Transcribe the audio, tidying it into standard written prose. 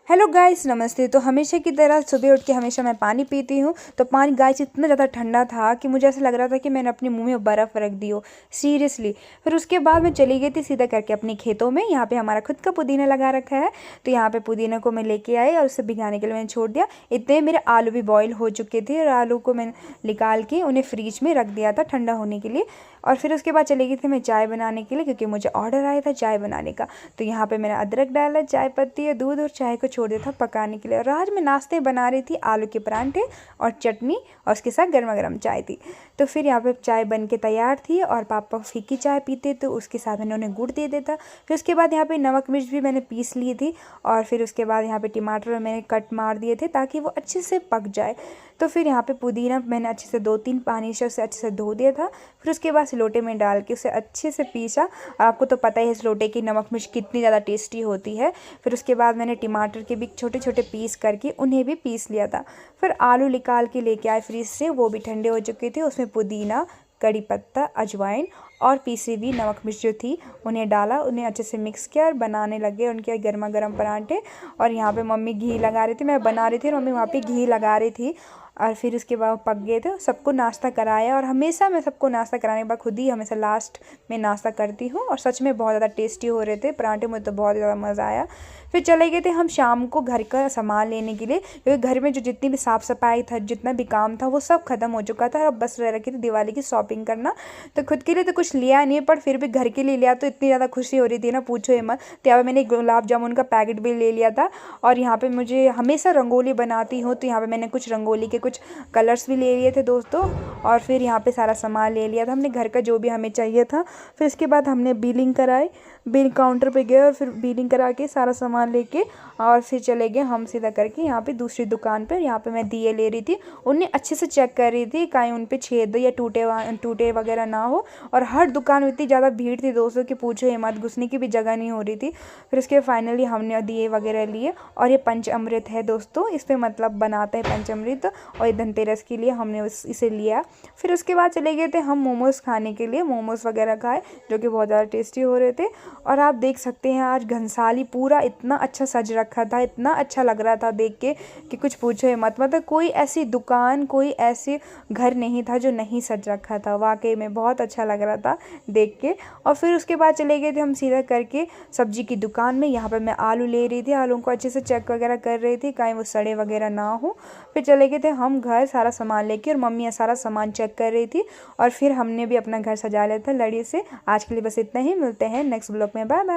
Hello guys, नमस्ते। तो हमेशा की तरह सुबह उठ के हमेशा मैं पानी पीती हूँ। तो पानी गाइस इतना ज़्यादा ठंडा था कि मुझे ऐसा लग रहा था कि मैंने अपने मुंह में बर्फ़ रख दी हो, सीरियसली। फिर उसके बाद मैं चली गई थी सीधा करके अपने खेतों में। यहाँ पे हमारा खुद का पुदीना लगा रखा है, तो यहाँ पे पुदीना को मैं लेके आई और उसे भिगाने के लिए मैंने छोड़ दिया। इतने मेरे आलू भी बॉयल हो चुके थे और आलू को मैंने निकाल के उन्हें फ्रिज में रख दिया था ठंडा होने के लिए। और फिर उसके बाद चली गई थी मैं चाय बनाने के लिए, क्योंकि मुझे ऑर्डर आया था चाय बनाने का। तो यहाँ पे मैंने अदरक डाला, चाय पत्ती, दूध और चाय को छोड़ दिया था पकाने के लिए। और आज मैं नाश्ते बना रही थी आलू के परांठे और चटनी, और उसके साथ गर्मा गर्म चाय थी। तो फिर यहाँ पे चाय बन के तैयार थी और पापा फीकी चाय पीते, तो उसके साथ मैंने उन्हें गुड़ दे दिया था। फिर उसके बाद यहाँ पे नमक मिर्च भी मैंने पीस ली थी, और फिर उसके बाद यहाँ पे टमाटर मैंने कट मार दिए थे ताकि वो अच्छे से पक जाए। तो फिर यहाँ पे पुदीना मैंने अच्छे से 2-3 पानी से उसे अच्छे से धो दिया था। फिर उसके बाद सिलोटे में डाल के उसे अच्छे से पीसा। और आपको तो पता ही है सिलोटे की नमक मिर्च कितनी ज़्यादा टेस्टी होती है। फिर उसके बाद मैंने टमाटर के भी छोटे छोटे पीस करके उन्हें भी पीस लिया था। फिर आलू निकाल के लेके आए फ्रिज से, वो भी ठंडे हो चुके थे। उसमें पुदीना, कड़ी पत्ता, अजवाइन और पीसी हुई नमक मिर्च जो थी उन्हें डाला, उन्हें अच्छे से मिक्स किया और बनाने लगे उनके गर्मा गर्म परांठे। और यहाँ पे मम्मी घी लगा रही थी, मैं बना रही थी और मम्मी वहाँ पे घी लगा रही थी। और फिर उसके बाद पक गए थे, सबको नाश्ता कराया। और हमेशा मैं सबको नाश्ता कराने के बाद खुद ही हमेशा लास्ट में नाश्ता करती हूँ। और सच में बहुत ज़्यादा टेस्टी हो रहे थे परांठे, मुझे तो बहुत ज़्यादा मज़ा आया। फिर चले गए थे हम शाम को घर का सामान लेने के लिए, क्योंकि घर में जो जितनी भी साफ़ सफाई था, जितना भी काम था, वो सब खत्म हो चुका था। और अब बस रह रखी थी दिवाली की शॉपिंग करना। तो खुद के लिए तो कुछ लिया नहीं, पर फिर भी घर के लिए लिया, तो इतनी ज़्यादा खुशी हो रही थी ना, पूछो ही मत। तो यहाँ पे मैंने गुलाब जामुन का पैकेट भी ले लिया था। और यहाँ पे मुझे हमेशा रंगोली बनाती हूँ, तो यहाँ पे मैंने कुछ रंगोली के कुछ कलर्स भी ले लिए थे दोस्तों। और फिर यहाँ पे सारा सामान ले लिया था हमने घर का, जो भी हमें चाहिए था। फिर इसके बाद हमने बिलिंग कराई, बिल काउंटर पे गए और फिर बिलिंग करा के सारा सामान लेके और फिर चले गए हम सीधा करके यहाँ पे दूसरी दुकान पर। यहाँ पे मैं दिए ले रही थी, उन्हें अच्छे से चेक कर रही थी कहीं उन पे छेद या टूटे वगैरह ना हो। और हर दुकान में इतनी ज़्यादा भीड़ थी दोस्तों कि पूछो ही मत, घुसने की भी जगह नहीं हो रही थी। फिर उसके फाइनली हमने दिए वगैरह लिए। और ये पंचामृत है दोस्तों, इस पर मतलब बनाते हैं पंचामृत, और ये धनतेरस के लिए हमने इसे लिया। फिर उसके बाद चले गए थे हम मोमोज़ खाने के लिए, मोमोज़ वगैरह खाए जो कि बहुत ज़्यादा टेस्टी हो रहे थे। और आप देख सकते हैं आज घंसाली पूरा इतना अच्छा सज रखा था, इतना अच्छा लग रहा था देख के कि कुछ पूछो ही मत। मतलब कोई ऐसी दुकान, कोई ऐसे घर नहीं था जो नहीं सज रखा था। वाकई में बहुत अच्छा लग रहा था देख के। और फिर उसके बाद चले गए थे हम सीधा करके सब्जी की दुकान में। यहाँ पर मैं आलू ले रही थी, आलू को अच्छे से चेक वगैरह कर रही थी कहीं वो सड़े वगैरह ना हो। फिर चले गए थे हम घर सारा सामान लेके, और मम्मी सारा सामान चेक कर रही थी। और फिर हमने भी अपना घर सजा लिया था लड़ी से। आज के लिए बस इतना ही, मिलते हैं नेक्स्ट ब्लॉग में, बाय बाय।